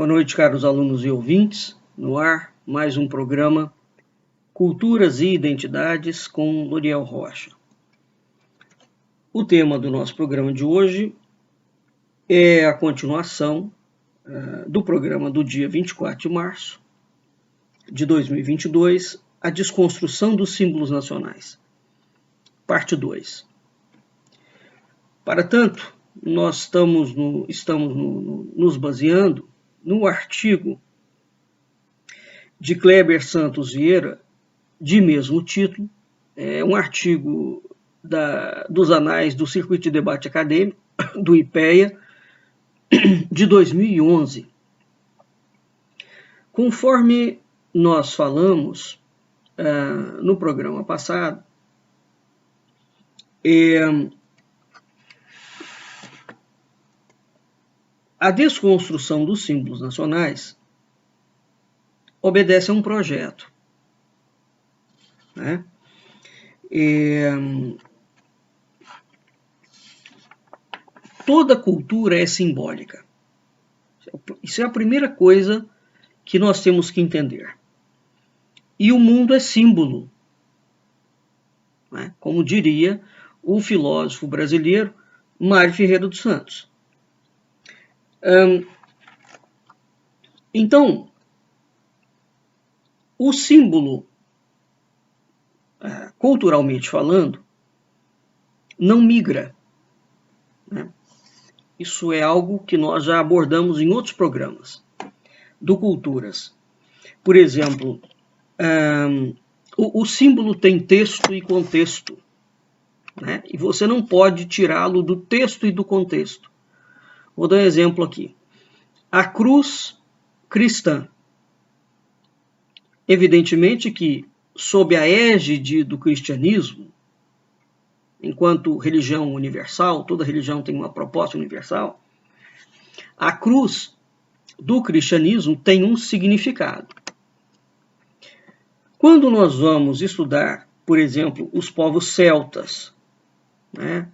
Boa noite, caros alunos e ouvintes. No ar, mais um programa Culturas e Identidades com Loriel Rocha. O tema do nosso programa de hoje é a continuação do programa do dia 24 de março de 2022, a desconstrução dos símbolos nacionais, parte 2. Para tanto, nós estamos nos baseando no artigo de Kleber Santos Vieira, de mesmo título, é um artigo dos anais do Circuito de Debate Acadêmico, do IPEA, de 2011. Conforme nós falamos no programa passado, a desconstrução dos símbolos nacionais obedece a um projeto, né? Toda cultura é simbólica. Isso é a primeira coisa que nós temos que entender. E o mundo é símbolo, né? Como diria o filósofo brasileiro Mário Ferreira dos Santos. Então, o símbolo, culturalmente falando, não migra, né? Isso é algo que nós já abordamos em outros programas do Culturas. Por exemplo, o símbolo tem texto e contexto, né? E você não pode tirá-lo do texto e do contexto. Vou dar um exemplo aqui. A cruz cristã. Evidentemente que, sob a égide do cristianismo, enquanto religião universal, toda religião tem uma proposta universal, a cruz do cristianismo tem um significado. Quando nós vamos estudar, por exemplo, os povos celtas, né,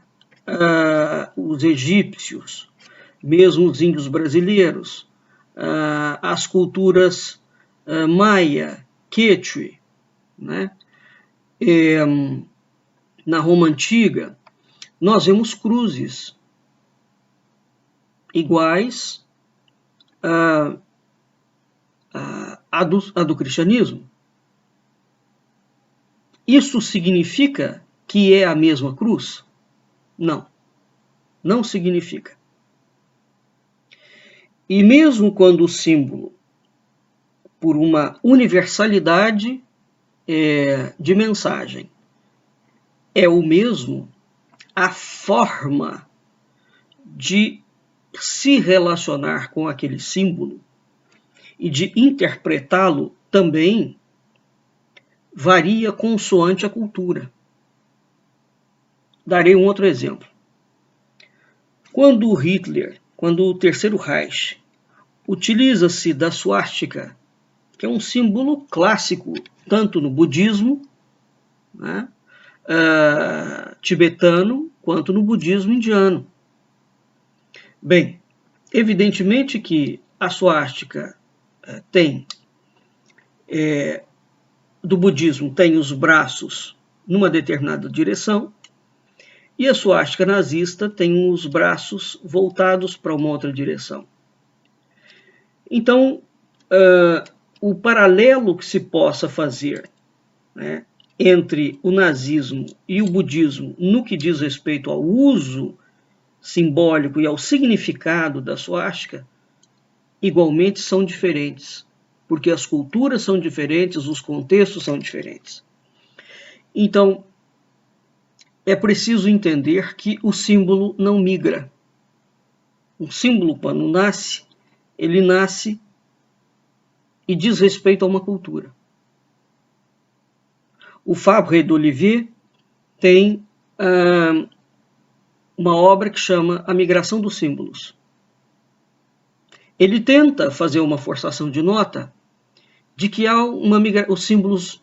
os egípcios, mesmo os índios brasileiros, as culturas maia, quechua, né? Na Roma Antiga, nós vemos cruzes iguais à do cristianismo. Isso significa que é a mesma cruz? Não, não significa. E mesmo quando o símbolo, por uma universalidade de mensagem, é o mesmo, a forma de se relacionar com aquele símbolo e de interpretá-lo também varia consoante a cultura. Darei um outro exemplo. Quando o Terceiro Reich utiliza-se da suástica, que é um símbolo clássico, tanto no budismo, né, tibetano, quanto no budismo indiano. Bem, evidentemente que a suástica do budismo tem os braços numa determinada direção, e a suástica nazista tem os braços voltados para uma outra direção. Então, o paralelo que se possa fazer, né, entre o nazismo e o budismo no que diz respeito ao uso simbólico e ao significado da suástica, igualmente são diferentes, porque as culturas são diferentes, os contextos são diferentes. Então, é preciso entender que o símbolo não migra. O símbolo, quando nasce, ele nasce e diz respeito a uma cultura. O Fabre d'Olivier tem uma obra que chama A Migração dos Símbolos. Ele tenta fazer uma forçação de nota de que há os símbolos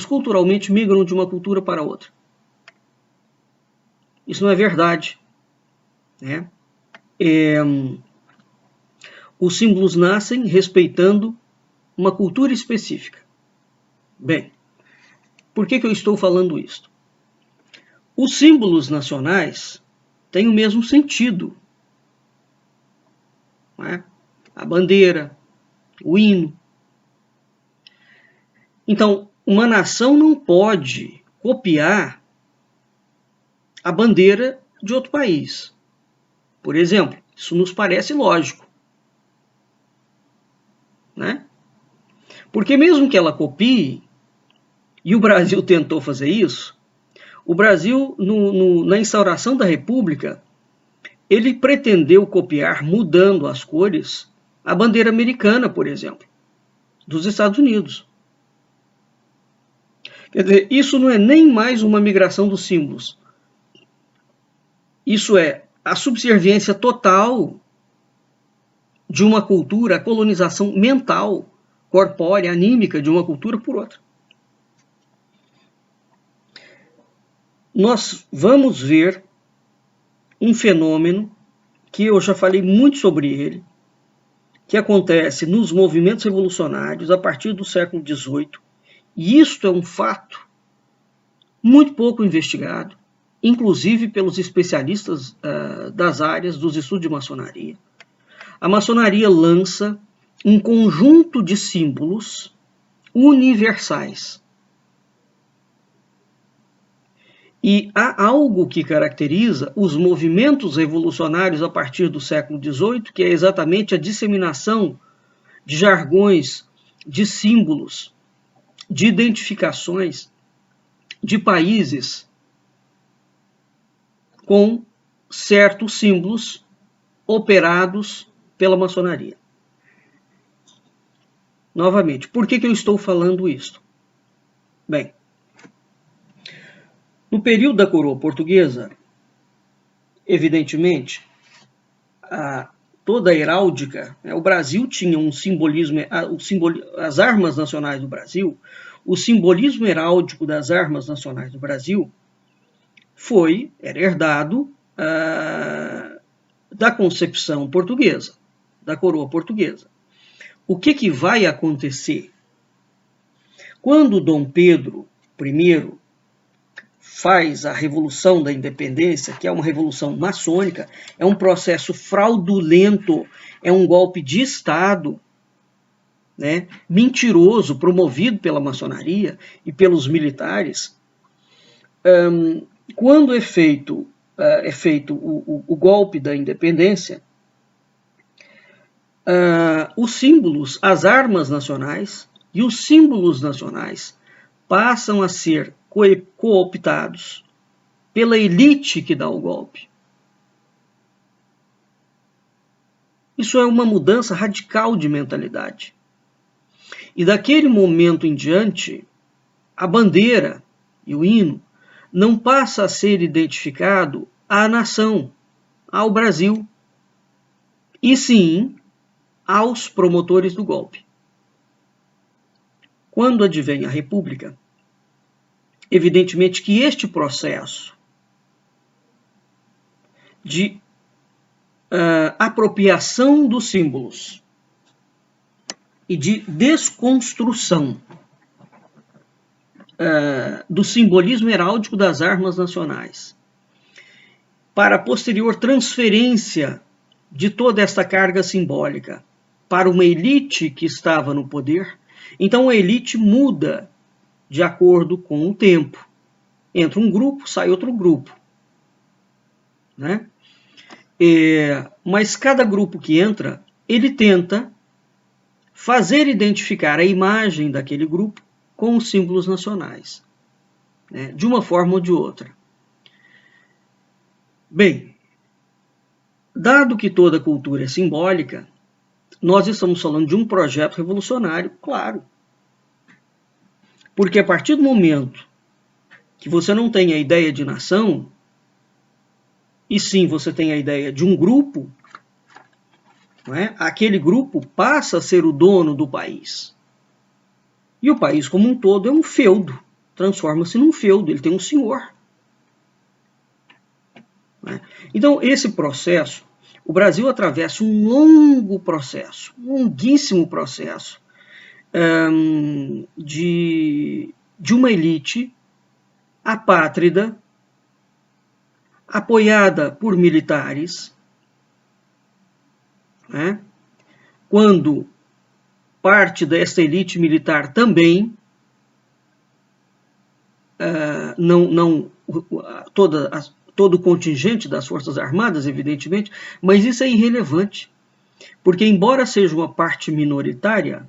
culturalmente migram de uma cultura para outra. Isso não é verdade, né? os símbolos nascem respeitando uma cultura específica. Bem, por que eu estou falando isso? Os símbolos nacionais têm o mesmo sentido, não é? A bandeira, o hino. Então, uma nação não pode copiar a bandeira de outro país. Por exemplo, isso nos parece lógico, né? Porque mesmo que ela copie, e o Brasil tentou fazer isso, o Brasil, na instauração da República, ele pretendeu copiar, mudando as cores, a bandeira americana, por exemplo, dos Estados Unidos. Quer dizer, isso não é nem mais uma migração dos símbolos. Isso é a subserviência total de uma cultura, a colonização mental, corpórea, anímica de uma cultura por outra. Nós vamos ver um fenômeno que eu já falei muito sobre ele, que acontece nos movimentos revolucionários a partir do século XVIII, e isto é um fato muito pouco investigado, inclusive pelos especialistas das áreas dos estudos de maçonaria. A maçonaria lança um conjunto de símbolos universais. E há algo que caracteriza os movimentos revolucionários a partir do século XVIII, que é exatamente a disseminação de jargões, de símbolos, de identificações de países com certos símbolos operados pela maçonaria. Novamente, por que eu estou falando isso? Bem, no período da coroa portuguesa, evidentemente, toda a heráldica, o Brasil tinha um simbolismo, as armas nacionais do Brasil, o simbolismo heráldico das armas nacionais do Brasil era herdado da concepção portuguesa, da coroa portuguesa. O que vai acontecer? Quando Dom Pedro I faz a Revolução da Independência, que é uma revolução maçônica, é um processo fraudulento, é um golpe de Estado, né, mentiroso, promovido pela maçonaria e pelos militares. Quando é feito o golpe da independência, os símbolos, as armas nacionais e os símbolos nacionais passam a ser cooptados pela elite que dá o golpe. Isso é uma mudança radical de mentalidade. E daquele momento em diante, a bandeira e o hino não passa a ser identificado à nação, ao Brasil, e sim aos promotores do golpe. Quando advém a República, evidentemente que este processo de apropriação dos símbolos e de desconstrução do simbolismo heráldico das armas nacionais, para a posterior transferência de toda esta carga simbólica para uma elite que estava no poder, então a elite muda de acordo com o tempo. Entra um grupo, sai outro grupo, né? Mas cada grupo que entra, ele tenta fazer identificar a imagem daquele grupo com os símbolos nacionais, né, de uma forma ou de outra. Bem, dado que toda cultura é simbólica, nós estamos falando de um projeto revolucionário, claro. Porque a partir do momento que você não tem a ideia de nação, e sim você tem a ideia de um grupo, não é? Aquele grupo passa a ser o dono do país. E o país como um todo é um feudo, transforma-se num feudo, ele tem um senhor. Não é? Então, esse processo, o Brasil atravessa um longo processo, um longuíssimo processo de uma elite apátrida, apoiada por militares, né? Quando parte dessa elite militar também, todo o contingente das Forças Armadas, evidentemente, mas isso é irrelevante, porque embora seja uma parte minoritária,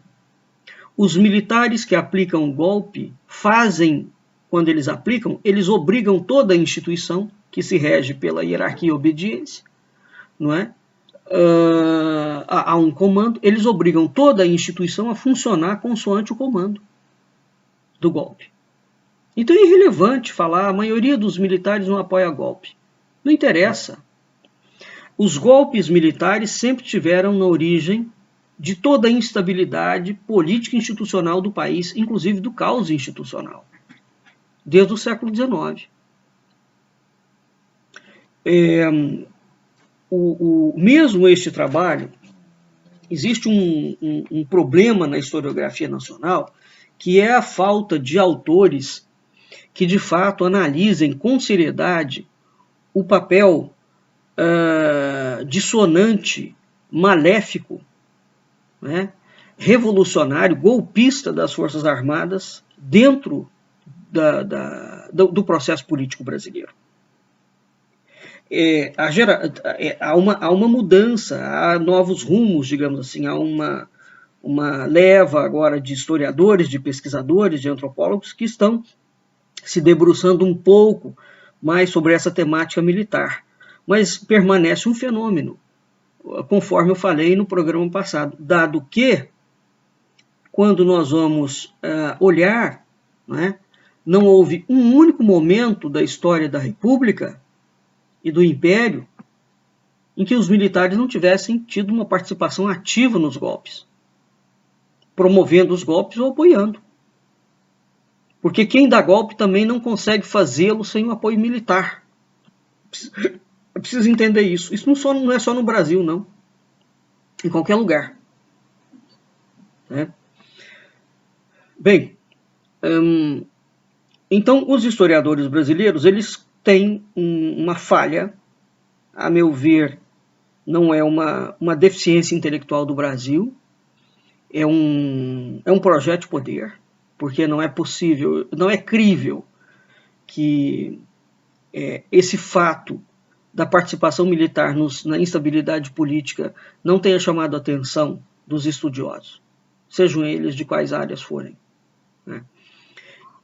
os militares que aplicam o golpe fazem, quando eles aplicam, eles obrigam toda a instituição que se rege pela hierarquia e obediência, não é? A um comando, eles obrigam toda a instituição a funcionar consoante o comando do golpe. Então é irrelevante falar, a maioria dos militares não apoia golpe. Não interessa. Os golpes militares sempre tiveram na origem de toda a instabilidade política e institucional do país, inclusive do caos institucional, desde o século XIX. Mesmo este trabalho, existe um problema na historiografia nacional, que é a falta de autores que, de fato, analisem com seriedade o papel dissonante, maléfico, né, revolucionário, golpista das Forças Armadas dentro do processo político brasileiro. Há uma mudança, há novos rumos, digamos assim, há uma leva agora de historiadores, de pesquisadores, de antropólogos que estão se debruçando um pouco mais sobre essa temática militar. Mas permanece um fenômeno, conforme eu falei no programa passado, dado que, quando nós vamos olhar, né, não houve um único momento da história da República e do Império em que os militares não tivessem tido uma participação ativa nos golpes, promovendo os golpes ou apoiando. Porque quem dá golpe também não consegue fazê-lo sem o apoio militar. É preciso entender isso. Isso não é só no Brasil, não. Em qualquer lugar. Né? Bem, então os historiadores brasileiros, eles têm uma falha, a meu ver, não é uma deficiência intelectual do Brasil, é um projeto de poder, porque não é possível, não é crível que esse fato da participação militar na instabilidade política não tenha chamado a atenção dos estudiosos, sejam eles de quais áreas forem. Né?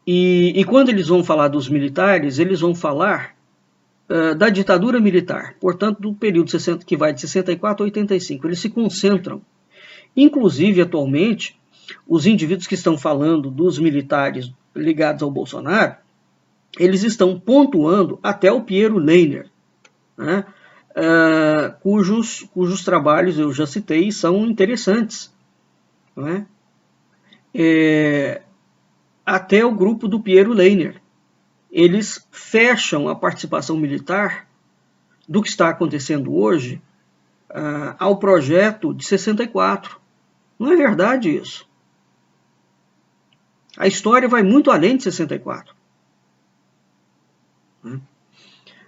E quando eles vão falar dos militares, eles vão falar da ditadura militar, portanto, do período que vai de 64 a 85. Eles se concentram. Inclusive, atualmente, os indivíduos que estão falando dos militares ligados ao Bolsonaro, eles estão pontuando até o Piero Leiner, né, cujos trabalhos eu já citei são interessantes. Né? Até o grupo do Piero Leiner. Eles fecham a participação militar do que está acontecendo hoje ao projeto de 64. Não é verdade isso. A história vai muito além de 64.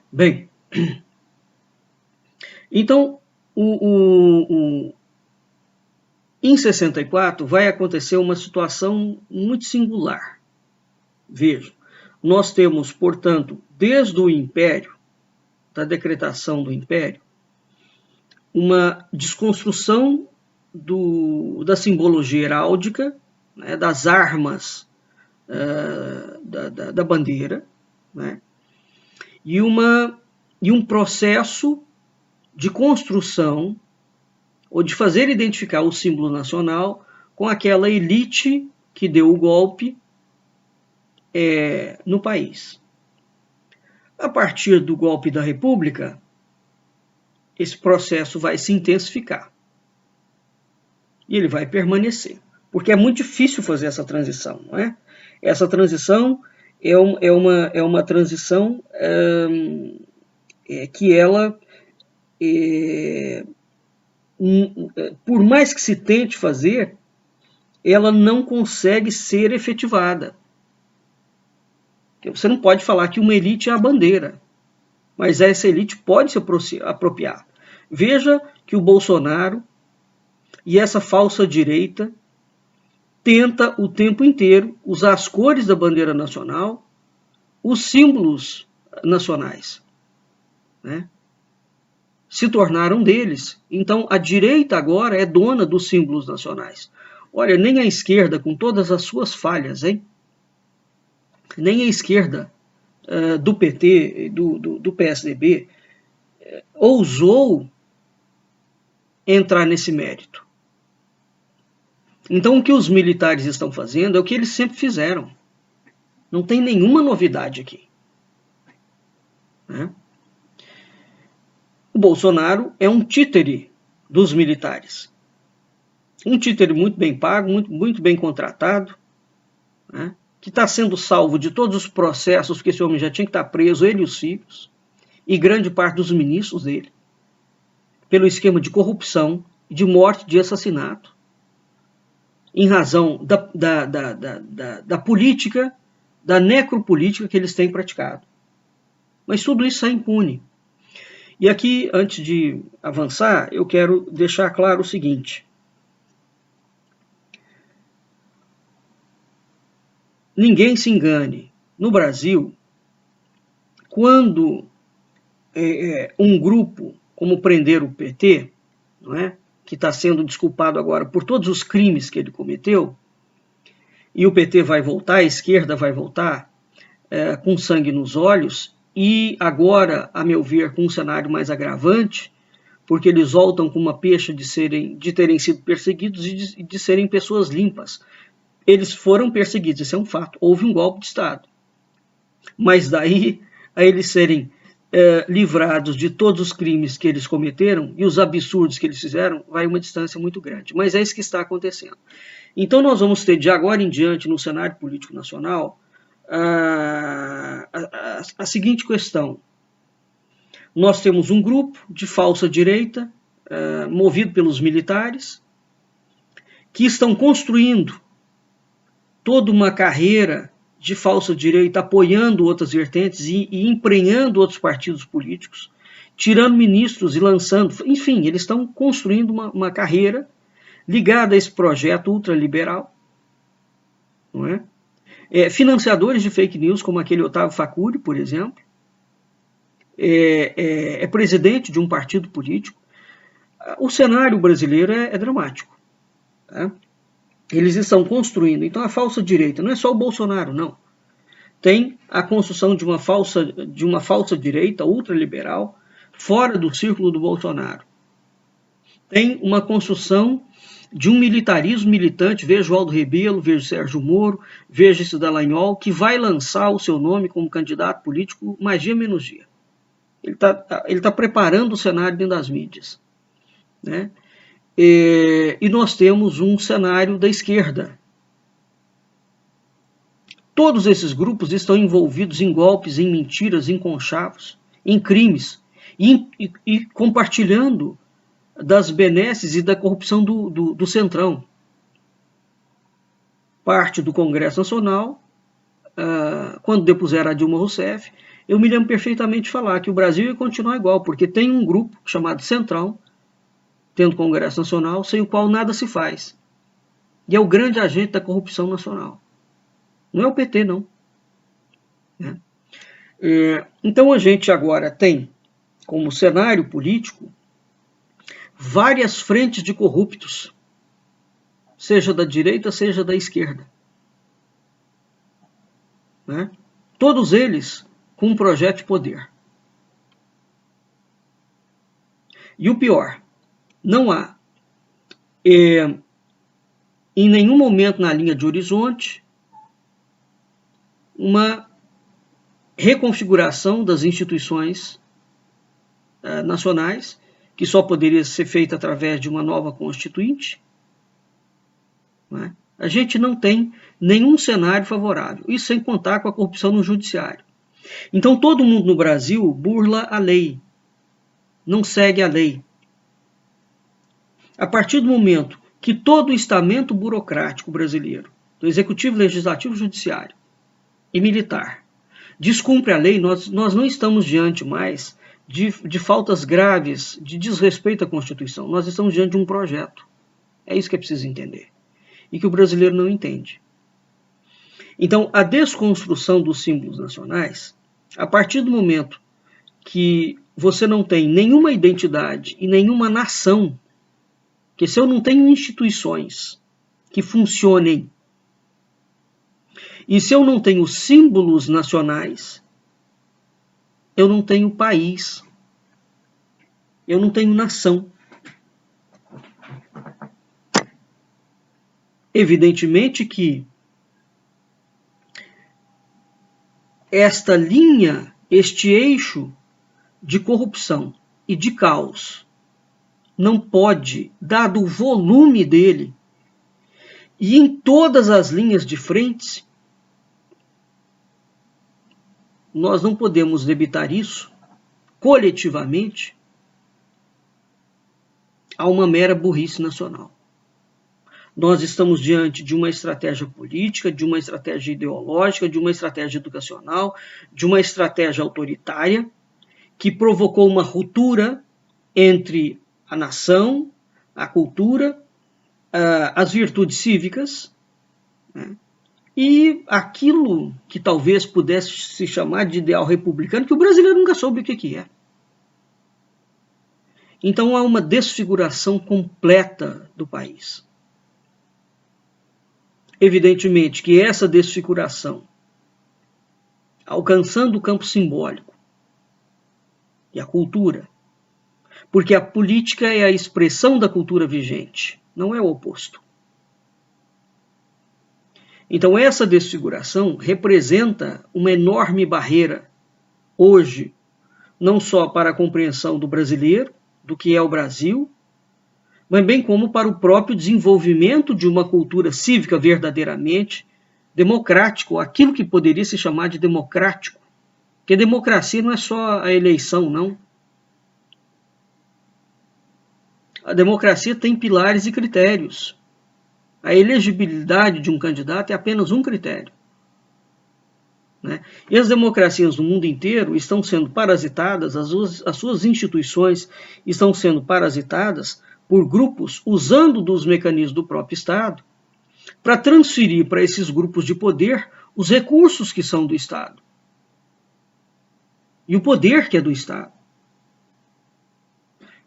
Bem, então, em 64 vai acontecer uma situação muito singular. Veja, nós temos, portanto, desde o Império, da decretação do Império, uma desconstrução da simbologia heráldica, né, das armas da bandeira, né, e um processo de construção ou de fazer identificar o símbolo nacional com aquela elite que deu o golpe no país. A partir do golpe da República, esse processo vai se intensificar. E ele vai permanecer. Porque é muito difícil fazer essa transição, não é? Essa transição é uma transição que ela por mais que se tente fazer, ela não consegue ser efetivada. Você não pode falar que uma elite é a bandeira, mas essa elite pode se apropriar. Veja que o Bolsonaro e essa falsa direita tenta o tempo inteiro usar as cores da bandeira nacional, os símbolos nacionais, né? Se tornaram deles. Então a direita agora é dona dos símbolos nacionais. Olha, nem a esquerda, com todas as suas falhas, hein? Nem a esquerda do PT, do PSDB, ousou entrar nesse mérito. Então o que os militares estão fazendo é o que eles sempre fizeram. Não tem nenhuma novidade aqui, né? O Bolsonaro é um títere dos militares. Um títere muito bem pago, muito bem contratado, né? Que está sendo salvo de todos os processos, porque esse homem já tinha que estar preso, ele e os filhos, e grande parte dos ministros dele, pelo esquema de corrupção, de morte, de assassinato, em razão da política, da necropolítica que eles têm praticado. Mas tudo isso é impune. E aqui, antes de avançar, eu quero deixar claro o seguinte. Ninguém se engane. No Brasil, quando um grupo, como prender o PT, não é, que está sendo desculpado agora por todos os crimes que ele cometeu, e o PT vai voltar, a esquerda vai voltar com sangue nos olhos, e agora, a meu ver, com um cenário mais agravante, porque eles voltam com uma pecha de terem sido perseguidos e de serem pessoas limpas. Eles foram perseguidos, isso é um fato. Houve um golpe de Estado. Mas daí a eles serem livrados de todos os crimes que eles cometeram e os absurdos que eles fizeram, vai uma distância muito grande. Mas é isso que está acontecendo. Então nós vamos ter de agora em diante, no cenário político nacional, a seguinte questão. Nós temos um grupo de falsa direita, movido pelos militares, que estão construindo toda uma carreira de falsa direita, apoiando outras vertentes e emprenhando outros partidos políticos, tirando ministros e lançando... Enfim, eles estão construindo uma carreira ligada a esse projeto ultraliberal, não é? Financiadores de fake news, como aquele Otávio Facuri, por exemplo, é presidente de um partido político. O cenário brasileiro é dramático, tá? Eles estão construindo. Então a falsa direita não é só o Bolsonaro, não. Tem a construção de uma falsa direita ultraliberal fora do círculo do Bolsonaro. Tem uma construção de um militarismo militante, veja o Aldo Rebelo, veja o Sérgio Moro, veja esse Dallagnol, que vai lançar o seu nome como candidato político mais dia menos dia. Ele tá preparando o cenário dentro das mídias, né? E nós temos um cenário da esquerda. Todos esses grupos estão envolvidos em golpes, em mentiras, em conchavos, em crimes, e compartilhando das benesses e da corrupção do Centrão. Parte do Congresso Nacional, quando depuseram a Dilma Rousseff, eu me lembro perfeitamente de falar que o Brasil ia continuar igual, porque tem um grupo chamado Centrão, tendo Congresso Nacional, sem o qual nada se faz. E é o grande agente da corrupção nacional. Não é o PT, não. Então a gente agora tem, como cenário político, várias frentes de corruptos, seja da direita, seja da esquerda, né? Todos eles com um projeto de poder. E o pior, não há, em nenhum momento na linha de horizonte, uma reconfiguração das instituições nacionais, que só poderia ser feita através de uma nova constituinte, né? A gente não tem nenhum cenário favorável, isso sem contar com a corrupção no judiciário. Então todo mundo no Brasil burla a lei. não segue a lei. A partir do momento que todo o estamento burocrático brasileiro, do Executivo, Legislativo, Judiciário e Militar, descumpre a lei, nós não estamos diante mais de faltas graves, de desrespeito à Constituição. Nós estamos diante de um projeto. É isso que é preciso entender. E que o brasileiro não entende. Então, a desconstrução dos símbolos nacionais, a partir do momento que você não tem nenhuma identidade e nenhuma nação, que se eu não tenho instituições que funcionem, e se eu não tenho símbolos nacionais, eu não tenho país, eu não tenho nação. Evidentemente que esta linha, este eixo de corrupção e de caos, não pode, dado o volume dele, e em todas as linhas de frente, nós não podemos debitar isso coletivamente a uma mera burrice nacional. Nós estamos diante de uma estratégia política, de uma estratégia ideológica, de uma estratégia educacional, de uma estratégia autoritária, que provocou uma ruptura entre a nação, a cultura, as virtudes cívicas, né? E aquilo que talvez pudesse se chamar de ideal republicano, que o brasileiro nunca soube o que é. Então há uma desfiguração completa do país. Evidentemente que essa desfiguração, alcançando o campo simbólico e a cultura, porque a política é a expressão da cultura vigente, não é o oposto. Então essa desfiguração representa uma enorme barreira hoje, não só para a compreensão do brasileiro, do que é o Brasil, mas bem como para o próprio desenvolvimento de uma cultura cívica verdadeiramente democrática, aquilo que poderia se chamar de democrático. Porque democracia não é só a eleição, não. A democracia tem pilares e critérios. A elegibilidade de um candidato é apenas um critério, né? E as democracias no mundo inteiro estão sendo parasitadas, as suas instituições estão sendo parasitadas por grupos usando dos mecanismos do próprio Estado para transferir para esses grupos de poder os recursos que são do Estado e o poder que é do Estado.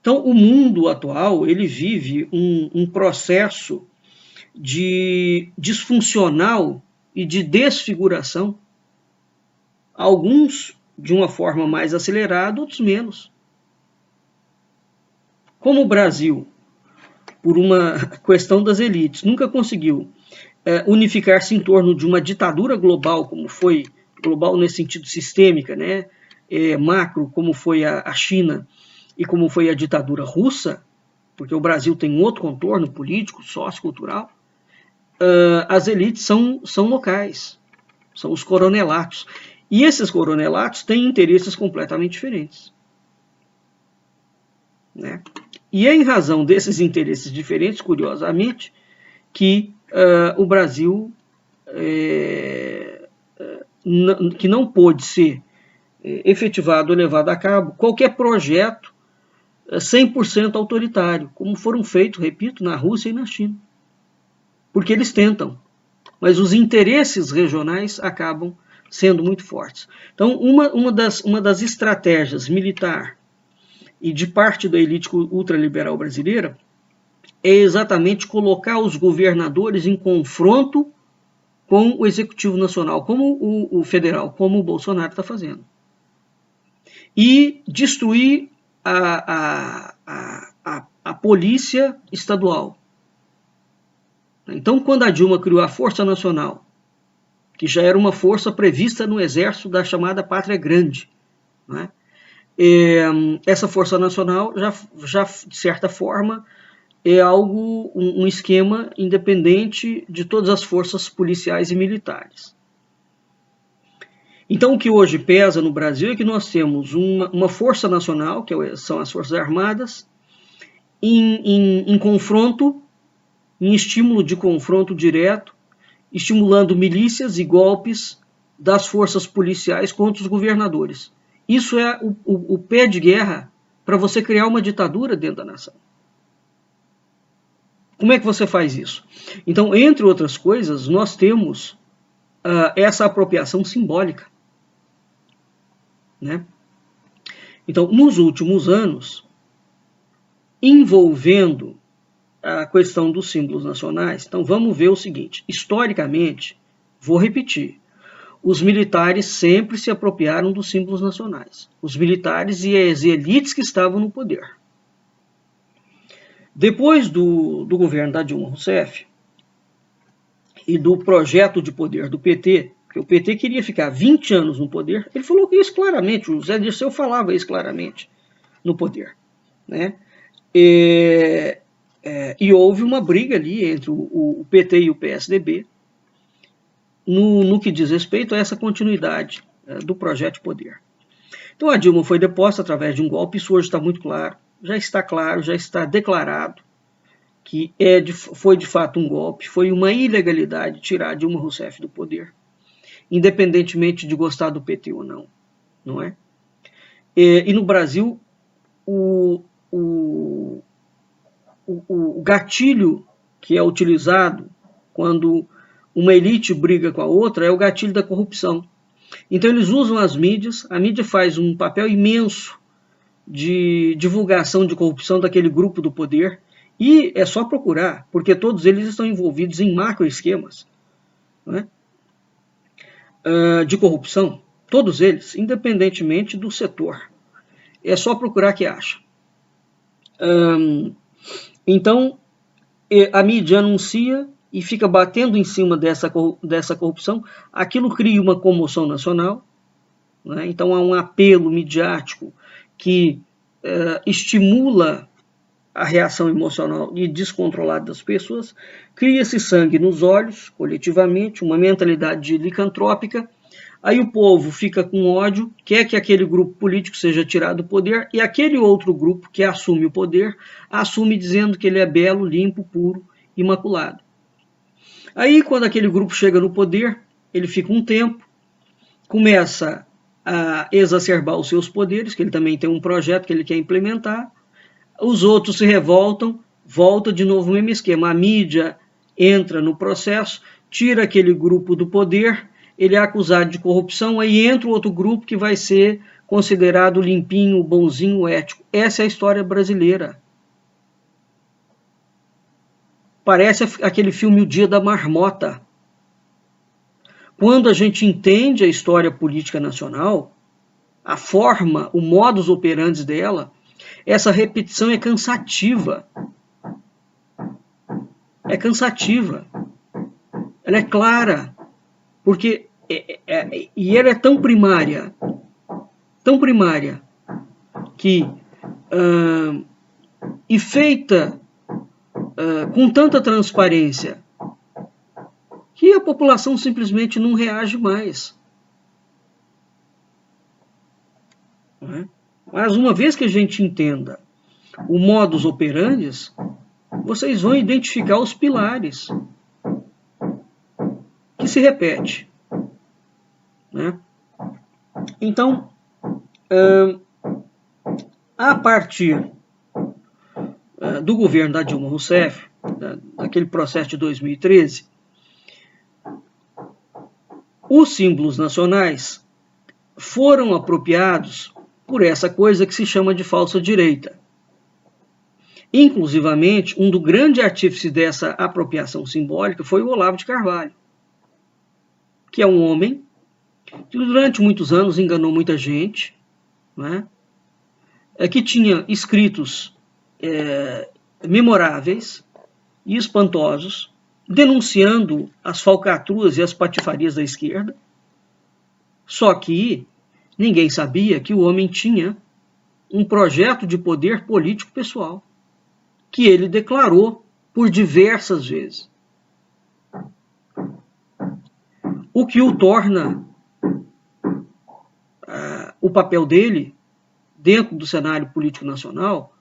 Então, o mundo atual ele vive um processo de disfuncional e de desfiguração, alguns de uma forma mais acelerada, outros menos. Como o Brasil, por uma questão das elites, nunca conseguiu unificar-se em torno de uma ditadura global, como foi global nesse sentido sistêmica, né? Macro, como foi a China e como foi a ditadura russa, porque o Brasil tem um outro contorno político, sociocultural, as elites são locais, são os coronelatos. E esses coronelatos têm interesses completamente diferentes, né? E é em razão desses interesses diferentes, curiosamente, que o Brasil que não pôde ser efetivado ou levado a cabo qualquer projeto 100% autoritário, como foram feitos, repito, na Rússia e na China. Porque eles tentam, mas os interesses regionais acabam sendo muito fortes. Então, uma das estratégias militar e de parte da elite ultraliberal brasileira é exatamente colocar os governadores em confronto com o Executivo Nacional, como o federal, como o Bolsonaro está fazendo. E destruir a polícia estadual. Então, quando a Dilma criou a Força Nacional, que já era uma força prevista no Exército da chamada Pátria Grande, né? Essa Força Nacional já de certa forma é algo, um esquema independente de todas as forças policiais e militares. Então, o que hoje pesa no Brasil é que nós temos uma força nacional, que são as Forças Armadas, em confronto, em estímulo de confronto direto, estimulando milícias e golpes das forças policiais contra os governadores. Isso é o pé de guerra para você criar uma ditadura dentro da nação. Como é que você faz isso? Então, entre outras coisas, nós temos essa apropriação simbólica, né? Então, nos últimos anos, envolvendo a questão dos símbolos nacionais, então vamos ver o seguinte: historicamente, vou repetir, os militares sempre se apropriaram dos símbolos nacionais. Os militares e as elites que estavam no poder. Depois do governo da Dilma Rousseff e do projeto de poder do PT, porque o PT queria ficar 20 anos no poder, ele falou isso claramente, o Zé Dirceu falava isso claramente no poder, né? E houve uma briga ali entre o PT e o PSDB no que diz respeito a essa continuidade do projeto de poder. Então a Dilma foi deposta através de um golpe, isso hoje está muito claro, já está declarado que foi de fato um golpe, foi uma ilegalidade tirar Dilma Rousseff do poder, independentemente de gostar do PT ou não, não é? E no Brasil, o gatilho que é utilizado quando uma elite briga com a outra é o gatilho da corrupção. Então eles usam as mídias, a mídia faz um papel imenso de divulgação de corrupção daquele grupo do poder, e é só procurar, porque todos eles estão envolvidos em macroesquemas, né, de corrupção, todos eles, independentemente do setor. É só procurar que acha. Então, a mídia anuncia e fica batendo em cima dessa corrupção, aquilo cria uma comoção nacional, né? Então há um apelo midiático que estimula a reação emocional e descontrolada das pessoas, cria-se sangue nos olhos, coletivamente, uma mentalidade licantrópica, aí o povo fica com ódio, quer que aquele grupo político seja tirado do poder, e aquele outro grupo que assume o poder, assume dizendo que ele é belo, limpo, puro, imaculado. Aí, quando aquele grupo chega no poder, ele fica um tempo, começa a exacerbar os seus poderes, que ele também tem um projeto que ele quer implementar, os outros se revoltam, volta de novo o mesmo esquema, a mídia entra no processo, tira aquele grupo do poder, ele é acusado de corrupção, aí entra outro grupo que vai ser considerado limpinho, bonzinho, ético. Essa é a história brasileira. Parece aquele filme O Dia da Marmota. Quando a gente entende a história política nacional, a forma, o modus operandi dela, essa repetição é cansativa. É cansativa. Ela é clara, porque e ela é tão primária, que e feita com tanta transparência, que a população simplesmente não reage mais. Mas uma vez que a gente entenda o modus operandi, vocês vão identificar os pilares que se repete, né? Então, a partir do governo da Dilma Rousseff, daquele processo de 2013, os símbolos nacionais foram apropriados por essa coisa que se chama de falsa direita. Inclusivamente, um do grande artífice dessa apropriação simbólica foi o Olavo de Carvalho, que é um homem que durante muitos anos enganou muita gente, né? Que tinha escritos memoráveis e espantosos, denunciando as falcatruas e as patifarias da esquerda, só que ninguém sabia que o homem tinha um projeto de poder político pessoal, que ele declarou por diversas vezes. O que o torna o papel dele dentro do cenário político nacional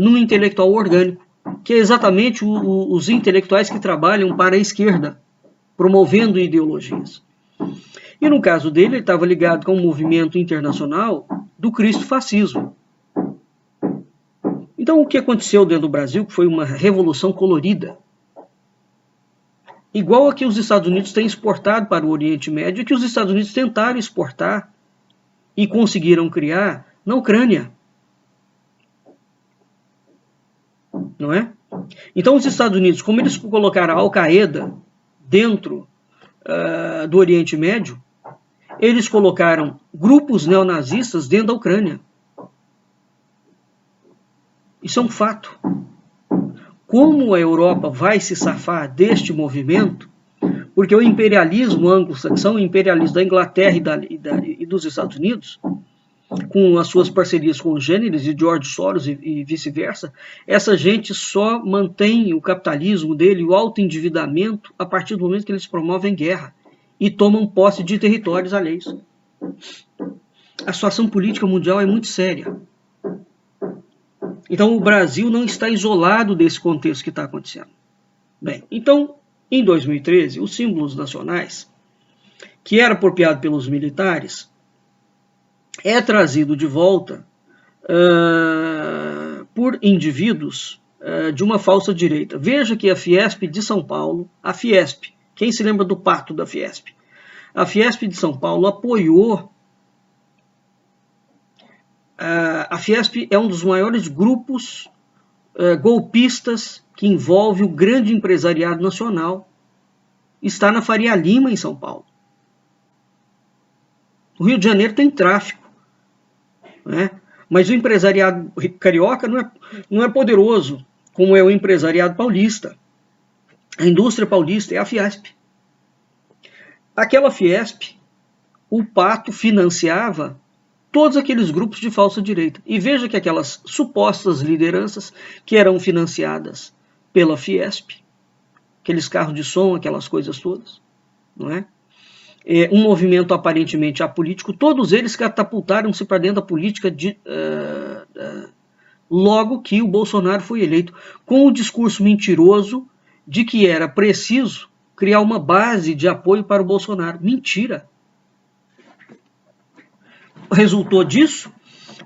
num intelectual orgânico, que é exatamente os intelectuais que trabalham para a esquerda, promovendo ideologias. E no caso dele, ele estava ligado com o movimento internacional do cristofascismo. Então, o que aconteceu dentro do Brasil foi uma revolução colorida, igual a que os Estados Unidos têm exportado para o Oriente Médio, e que os Estados Unidos tentaram exportar e conseguiram criar na Ucrânia. Não é? Então, os Estados Unidos, como eles colocaram a Al-Qaeda dentro do Oriente Médio, eles colocaram grupos neonazistas dentro da Ucrânia. Isso é um fato. Como a Europa vai se safar deste movimento? Porque o imperialismo anglo-saxão, o imperialismo da Inglaterra e dos Estados Unidos, com as suas parcerias com o Gênesis e George Soros e vice-versa, essa gente só mantém o capitalismo dele, o autoendividamento, a partir do momento que eles promovem guerra e tomam posse de territórios alheios. A situação política mundial é muito séria. Então o Brasil não está isolado desse contexto que está acontecendo. Bem, então, em 2013, os símbolos nacionais, que era apropriado pelos militares, é trazido de volta por indivíduos de uma falsa direita. Veja que a Fiesp de São Paulo, a Fiesp, quem se lembra do pacto da Fiesp? A Fiesp de São Paulo apoiou. A Fiesp é um dos maiores grupos golpistas que envolve o grande empresariado nacional. Está na Faria Lima, em São Paulo. O Rio de Janeiro tem tráfico, né? Mas o empresariado carioca não é poderoso como é o empresariado paulista. A indústria paulista é a Fiesp. Aquela Fiesp, o Pato financiava todos aqueles grupos de falsa direita. E veja que aquelas supostas lideranças que eram financiadas pela Fiesp, aqueles carros de som, aquelas coisas todas, não é? Um movimento aparentemente apolítico, todos eles catapultaram-se para dentro da política logo que o Bolsonaro foi eleito, com o discurso mentiroso de que era preciso criar uma base de apoio para o Bolsonaro. Mentira! Resultou disso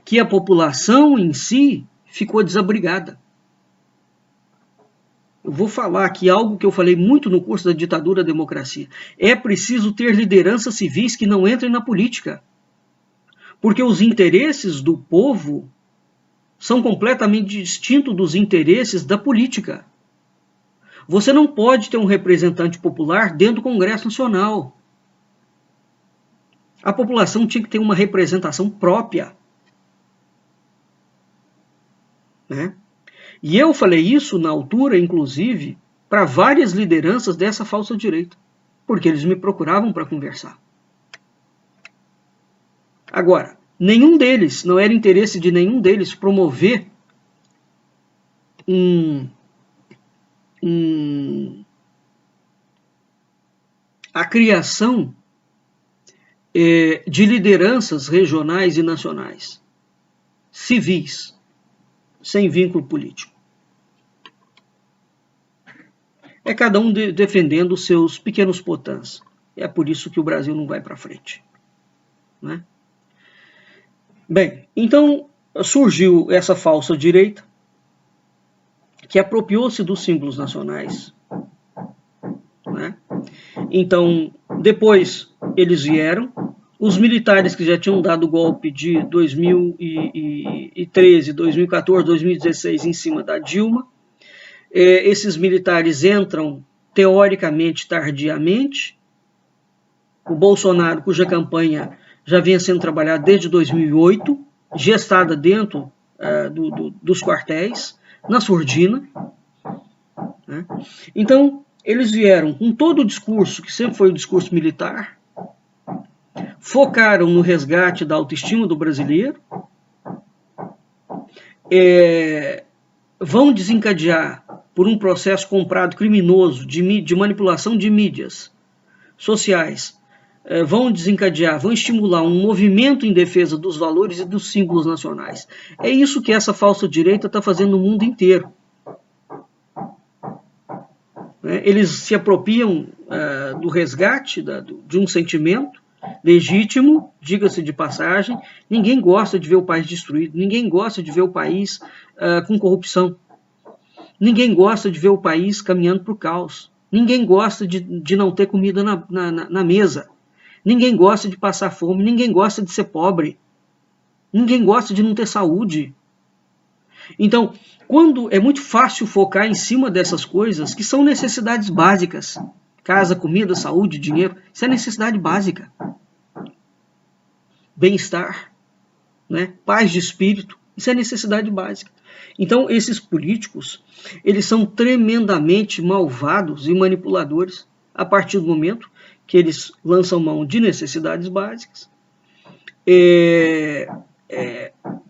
que a população em si ficou desabrigada. Eu vou falar aqui algo que eu falei muito no curso da Ditadura à Democracia. É preciso ter lideranças civis que não entrem na política. Porque os interesses do povo são completamente distintos dos interesses da política. Você não pode ter um representante popular dentro do Congresso Nacional. A população tinha que ter uma representação própria. Né? E eu falei isso na altura, inclusive, para várias lideranças dessa falsa direita, porque eles me procuravam para conversar. Agora, não era interesse de nenhum deles promover a criação de lideranças regionais e nacionais, civis, sem vínculo político. É cada um defendendo os seus pequenos potãs. É por isso que o Brasil não vai para frente. Né? Bem, então surgiu essa falsa direita que apropriou-se dos símbolos nacionais. Né? Então, depois eles vieram, os militares que já tinham dado o golpe de 2013, 2014, 2016 em cima da Dilma, esses militares entram teoricamente tardiamente. O Bolsonaro, cuja campanha já vinha sendo trabalhada desde 2008, gestada dentro dos quartéis, na surdina. Né? Então, eles vieram com todo o discurso, que sempre foi o discurso militar, focaram no resgate da autoestima do brasileiro, vão desencadear por um processo comprado criminoso de manipulação de mídias sociais vão desencadear, vão estimular um movimento em defesa dos valores e dos símbolos nacionais. É isso que essa falsa direita está fazendo no mundo inteiro. Eles se apropriam do resgate de um sentimento legítimo, diga-se de passagem. Ninguém gosta de ver o país destruído, ninguém gosta de ver o país com corrupção, ninguém gosta de ver o país caminhando para o caos, ninguém gosta de não ter comida na mesa, ninguém gosta de passar fome, ninguém gosta de ser pobre, ninguém gosta de não ter saúde. Então, quando é muito fácil focar em cima dessas coisas que são necessidades básicas, casa, comida, saúde, dinheiro, isso é necessidade básica. Bem-estar, né? Paz de espírito, isso é necessidade básica. Então, esses políticos, eles são tremendamente malvados e manipuladores a partir do momento que eles lançam mão de necessidades básicas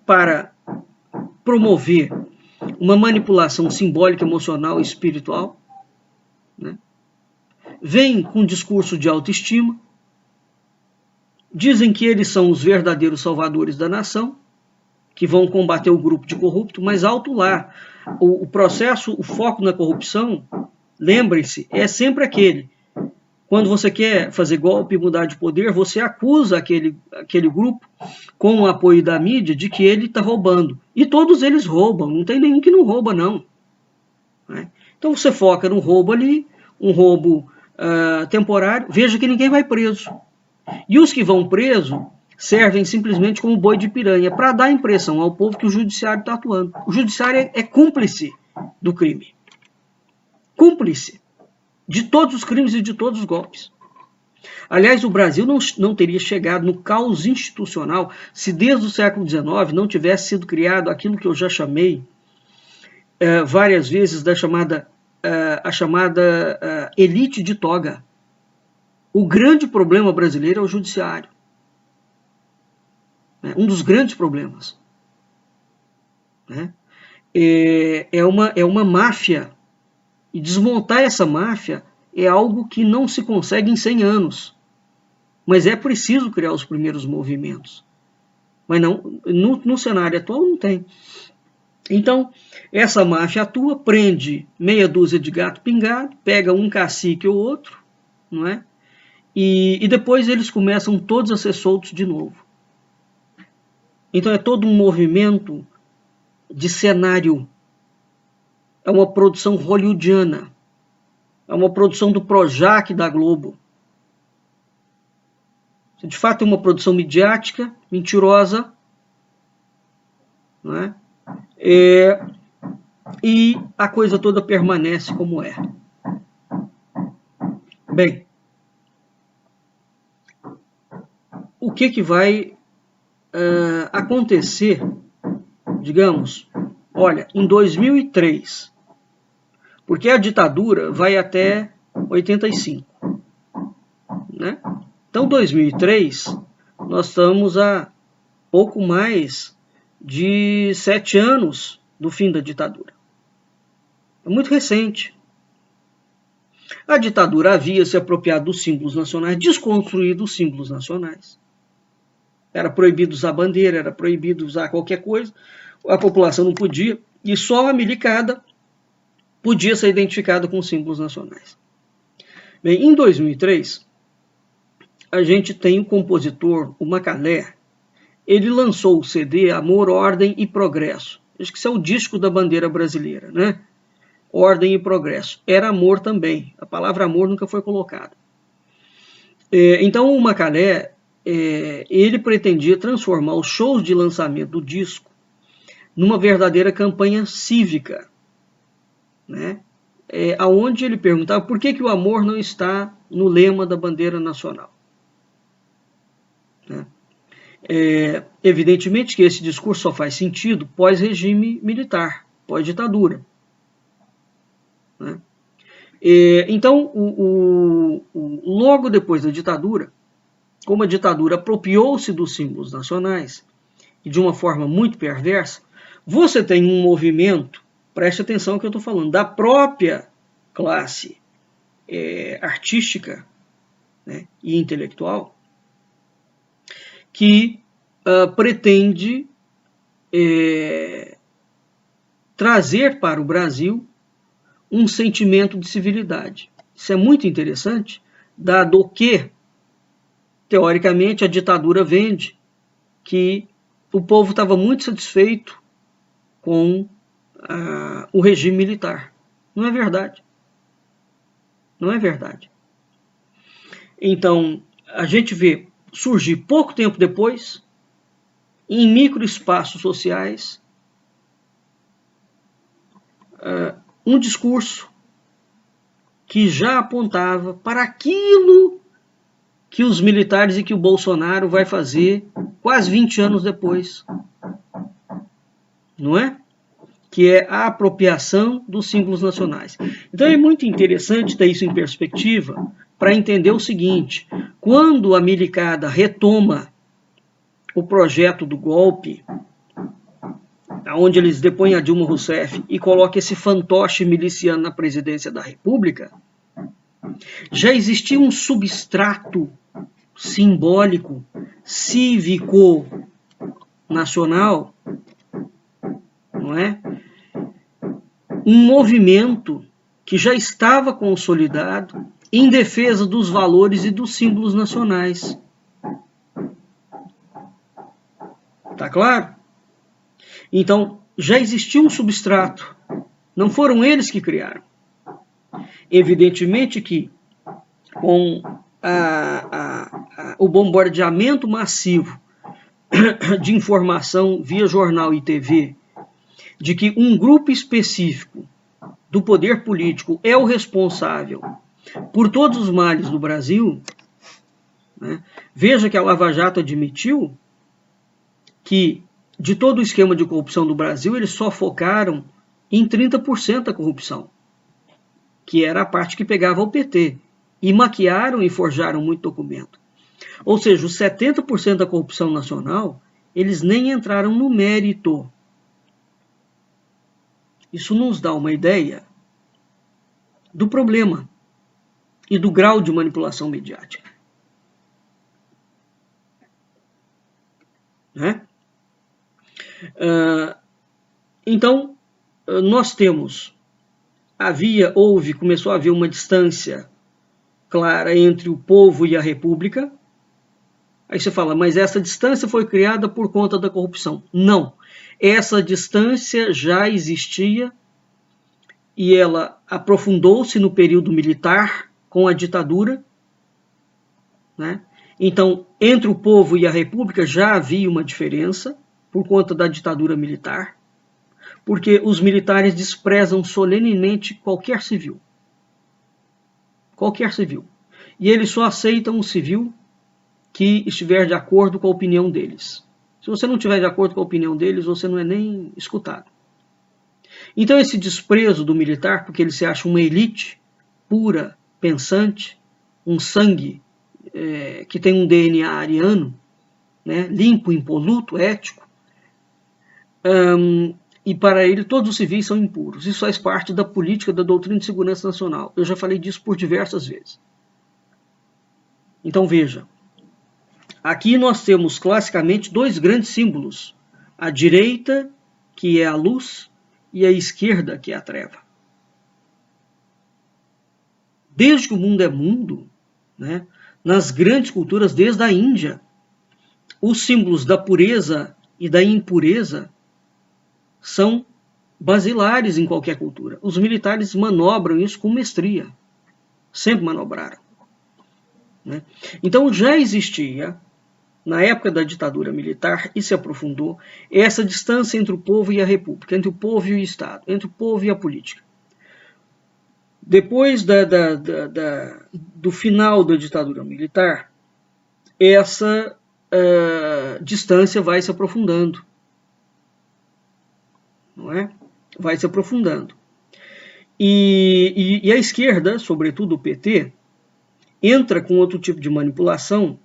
para promover uma manipulação simbólica, emocional e espiritual, né? Vêm com discurso de autoestima, dizem que eles são os verdadeiros salvadores da nação, que vão combater o grupo de corrupto, mas alto lá. O processo, o foco na corrupção, lembrem-se, é sempre aquele. Quando você quer fazer golpe e mudar de poder, você acusa aquele grupo, com o apoio da mídia, de que ele está roubando. E todos eles roubam, não tem nenhum que não rouba, não. Então você foca num roubo ali, um roubo temporário, veja que ninguém vai preso. E os que vão preso servem simplesmente como boi de piranha, para dar a impressão ao povo que o judiciário está atuando. O judiciário é cúmplice do crime. Cúmplice de todos os crimes e de todos os golpes. Aliás, o Brasil não teria chegado no caos institucional se desde o século XIX não tivesse sido criado aquilo que eu já chamei várias vezes a chamada elite de toga. O grande problema brasileiro é o judiciário. Um dos grandes problemas. É uma máfia. E desmontar essa máfia é algo que não se consegue em 100 anos. Mas é preciso criar os primeiros movimentos. Mas não, no cenário atual não tem. Então, essa máfia atua, prende meia dúzia de gato pingado, pega um cacique ou outro, não é? E depois eles começam todos a ser soltos de novo. Então é todo um movimento de cenário. É uma produção hollywoodiana. É uma produção do Projac da Globo. De fato é uma produção midiática, mentirosa, não é? E a coisa toda permanece como é. Bem, o que vai acontecer, digamos, olha, em 2003, porque a ditadura vai até 85, né? Então, 2003, nós estamos a pouco mais de 7 anos do fim da ditadura. É muito recente. A ditadura havia se apropriado dos símbolos nacionais, desconstruído os símbolos nacionais. Era proibido usar bandeira, era proibido usar qualquer coisa, a população não podia, e só a milicada podia ser identificada com símbolos nacionais. Bem, em 2003, a gente tem o compositor, o Macalé, ele lançou o CD Amor, Ordem e Progresso. Acho que isso é o disco da bandeira brasileira, né? Ordem e Progresso. Era amor também, a palavra amor nunca foi colocada. Então o Macalé, ele pretendia transformar os shows de lançamento do disco numa verdadeira campanha cívica, né? Onde ele perguntava por que o amor não está no lema da bandeira nacional. Né? Evidentemente que esse discurso só faz sentido pós-regime militar, pós-ditadura. Né? Então, logo depois da ditadura, como a ditadura apropriou-se dos símbolos nacionais e de uma forma muito perversa, você tem um movimento, preste atenção no que eu estou falando, da própria classe artística, né, e intelectual que pretende trazer para o Brasil um sentimento de civilidade. Isso é muito interessante, dado que, teoricamente, a ditadura vende que o povo estava muito satisfeito com o regime militar. Não é verdade. Não é verdade. Então, a gente vê surgir pouco tempo depois, em microespaços sociais, um discurso que já apontava para aquilo que os militares e que o Bolsonaro vai fazer quase 20 anos depois. Não é? Que é a apropriação dos símbolos nacionais. Então é muito interessante ter isso em perspectiva para entender o seguinte: quando a milicada retoma o projeto do golpe, onde eles depõem a Dilma Rousseff e colocam esse fantoche miliciano na presidência da República, já existia um substrato simbólico, cívico, nacional, não é? Um movimento que já estava consolidado em defesa dos valores e dos símbolos nacionais. Tá claro? Então, já existia um substrato. Não foram eles que criaram. Evidentemente que, com o bombardeamento massivo de informação via jornal e TV, de que um grupo específico do poder político é o responsável por todos os males do Brasil, né? Veja que a Lava Jato admitiu que, de todo o esquema de corrupção do Brasil, eles só focaram em 30% da corrupção, que era a parte que pegava o PT, e maquiaram e forjaram muito documento. Ou seja, os 70% da corrupção nacional, eles nem entraram no mérito. Isso nos dá uma ideia do problema e do grau de manipulação mediática. Né? Então, nós temos, começou a haver uma distância clara entre o povo e a República. Aí você fala, mas essa distância foi criada por conta da corrupção. Não, essa distância já existia e ela aprofundou-se no período militar com a ditadura, né? Então, entre o povo e a República já havia uma diferença por conta da ditadura militar, porque os militares desprezam solenemente qualquer civil. Qualquer civil. E eles só aceitam um civil que estiver de acordo com a opinião deles. Se você não estiver de acordo com a opinião deles, você não é nem escutado. Então esse desprezo do militar, porque ele se acha uma elite pura, pensante, um sangue que tem um DNA ariano, né, limpo, impoluto, ético, e para ele todos os civis são impuros. Isso faz parte da política da doutrina de segurança nacional. Eu já falei disso por diversas vezes. Então veja, aqui nós temos classicamente dois grandes símbolos. A direita, que é a luz, e a esquerda, que é a treva. Desde que o mundo é mundo, né, nas grandes culturas, desde a Índia, os símbolos da pureza e da impureza são basilares em qualquer cultura. Os militares manobram isso com mestria. Sempre manobraram. Né? Então já existia, na época da ditadura militar, e se aprofundou, essa distância entre o povo e a república, entre o povo e o Estado, entre o povo e a política. Depois do final da ditadura militar, essa distância vai se aprofundando. Não é? Vai se aprofundando. E a esquerda, sobretudo o PT, entra com outro tipo de manipulação,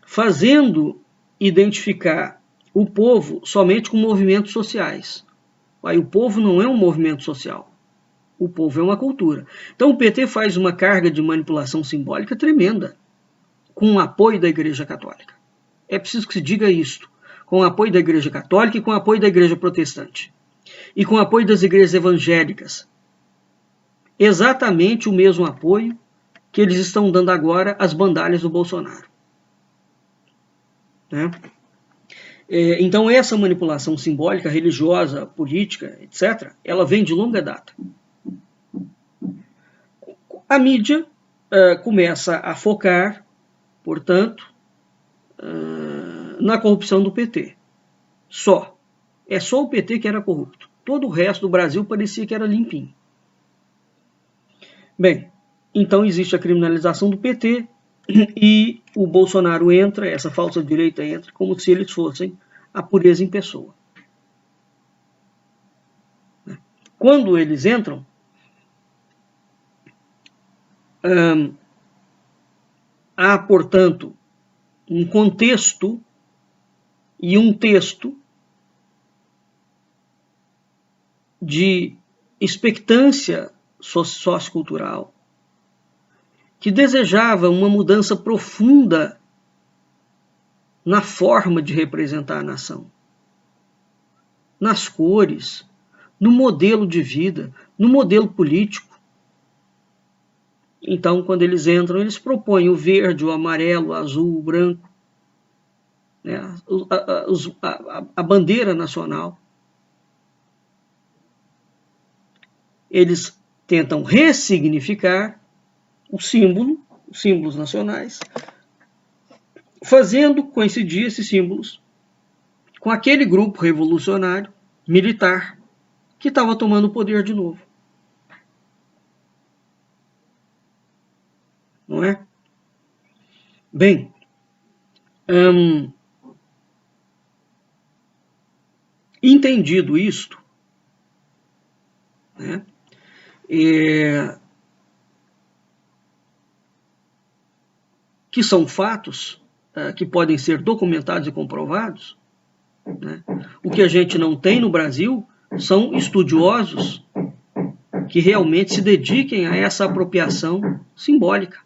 fazendo identificar o povo somente com movimentos sociais. Aí o povo não é um movimento social. O povo é uma cultura. Então o PT faz uma carga de manipulação simbólica tremenda. com o apoio da Igreja Católica. É preciso que se diga isto, com o apoio da Igreja Católica e com o apoio da Igreja Protestante. E com o apoio das igrejas evangélicas. Exatamente o mesmo apoio que eles estão dando agora às bandalhas do Bolsonaro. Né? Então essa manipulação simbólica, religiosa, política, etc., ela vem de longa data. A mídia começa a focar, portanto, na corrupção do PT. Só. É só o PT que era corrupto. Todo o resto do Brasil parecia que era limpinho. Bem, então existe a criminalização do PT e o Bolsonaro entra, essa falsa direita entra, como se eles fossem a pureza em pessoa. Quando eles entram, há, portanto, um contexto e um texto de expectância sociocultural que desejava uma mudança profunda na forma de representar a nação, nas cores, no modelo de vida, no modelo político. Então, quando eles entram, eles propõem o verde, o amarelo, o azul, o branco, né, a bandeira nacional. Eles tentam ressignificar os símbolos nacionais, fazendo coincidir esses símbolos com aquele grupo revolucionário, militar, que estava tomando o poder de novo. Não é? Bem, entendido isto, né, que são fatos que podem ser documentados e comprovados, né? O que a gente não tem no Brasil são estudiosos que realmente se dediquem a essa apropriação simbólica.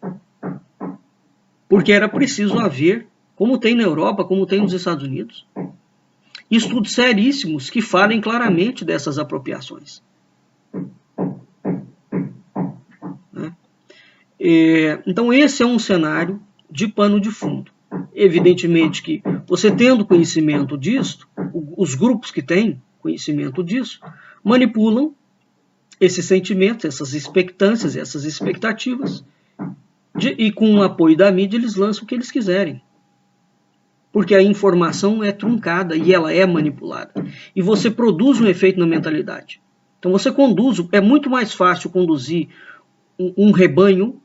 Porque era preciso haver, como tem na Europa, como tem nos Estados Unidos, estudos seríssimos que falem claramente dessas apropriações. Então esse é um cenário de pano de fundo. Evidentemente que você tendo conhecimento disso, os grupos que têm conhecimento disso, manipulam esses sentimentos, essas expectâncias, essas expectativas, e com o apoio da mídia eles lançam o que eles quiserem. Porque a informação é truncada e ela é manipulada. E você produz um efeito na mentalidade. Então você conduz, é muito mais fácil conduzir um rebanho,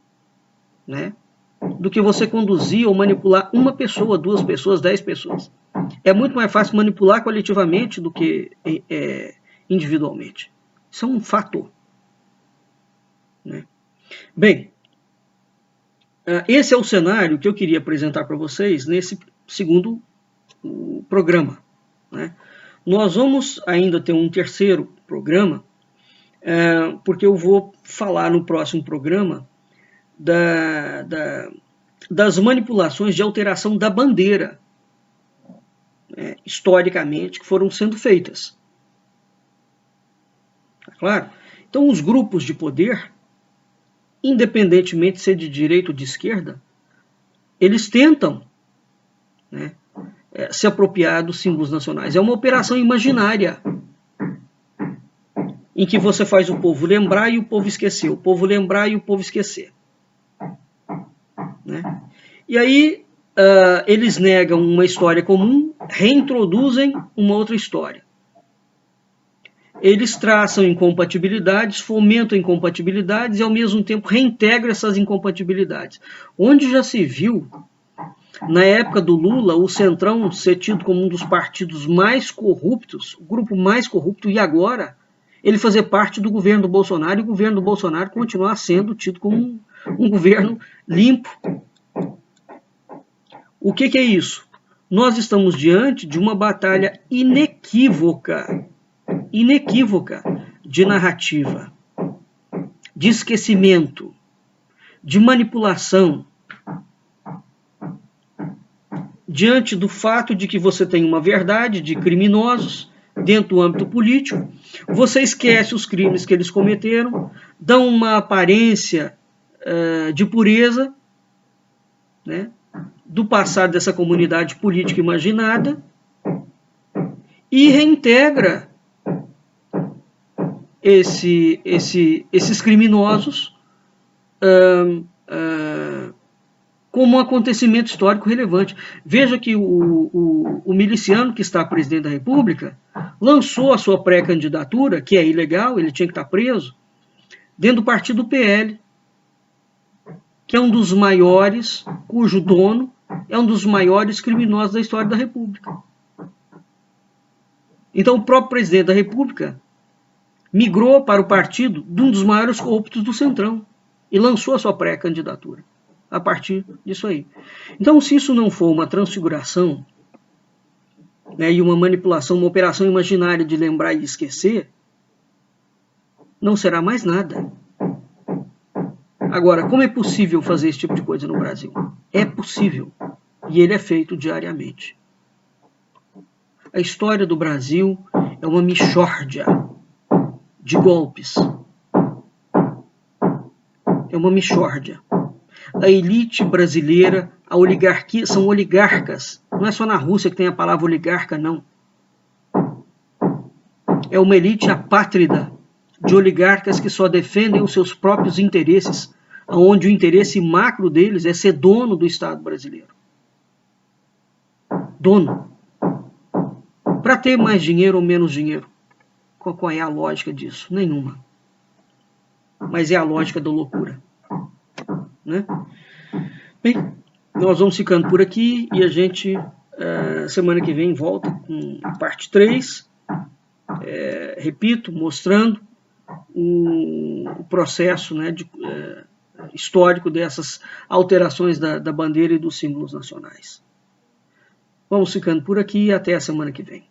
né, do que você conduzir ou manipular uma pessoa, 2 pessoas, 10 pessoas. É muito mais fácil manipular coletivamente do que individualmente. Isso é um fator. Né? Bem, esse é o cenário que eu queria apresentar para vocês nesse segundo programa. Né? Nós vamos ainda ter um terceiro programa, porque eu vou falar no próximo programa das manipulações de alteração da bandeira, historicamente, que foram sendo feitas. Tá claro? Então, os grupos de poder, independentemente de ser de direita ou de esquerda, eles tentam, né, se apropriar dos símbolos nacionais. É uma operação imaginária, em que você faz o povo lembrar e o povo esquecer, o povo lembrar e o povo esquecer. Né? E aí eles negam uma história comum, reintroduzem uma outra história. Eles traçam incompatibilidades, fomentam incompatibilidades e ao mesmo tempo reintegram essas incompatibilidades. Onde já se viu, na época do Lula, o Centrão ser tido como um dos partidos mais corruptos, o grupo mais corrupto, e agora ele fazer parte do governo do Bolsonaro e o governo do Bolsonaro continuar sendo tido como um governo limpo. O que é isso? Nós estamos diante de uma batalha inequívoca de narrativa, de esquecimento, de manipulação, diante do fato de que você tem uma verdade de criminosos dentro do âmbito político, você esquece os crimes que eles cometeram, dão uma aparência de pureza, né, do passado dessa comunidade política imaginada e reintegra esses criminosos como um acontecimento histórico relevante. Veja que o miliciano que está presidente da República lançou a sua pré-candidatura, que é ilegal, ele tinha que estar preso, dentro do partido PL, que é um dos maiores, cujo dono é um dos maiores criminosos da história da República. Então o próprio presidente da República migrou para o partido de um dos maiores corruptos do Centrão e lançou a sua pré-candidatura a partir disso aí. Então, se isso não for uma transfiguração, né, e uma manipulação, uma operação imaginária de lembrar e esquecer, não será mais nada. Agora, como é possível fazer esse tipo de coisa no Brasil? É possível, e ele é feito diariamente. A história do Brasil é uma mixórdia de golpes. É uma mixórdia. A elite brasileira, a oligarquia, são oligarcas. Não é só na Rússia que tem a palavra oligarca, não. É uma elite apátrida de oligarcas que só defendem os seus próprios interesses, onde o interesse macro deles é ser dono do Estado brasileiro. Dono. Para ter mais dinheiro ou menos dinheiro. Qual é a lógica disso? Nenhuma. Mas é a lógica da loucura. Né? Bem, nós vamos ficando por aqui e a gente, semana que vem, volta com a parte 3. Repito, mostrando o processo, né, histórico dessas alterações da bandeira e dos símbolos nacionais. Vamos ficando por aqui e até a semana que vem.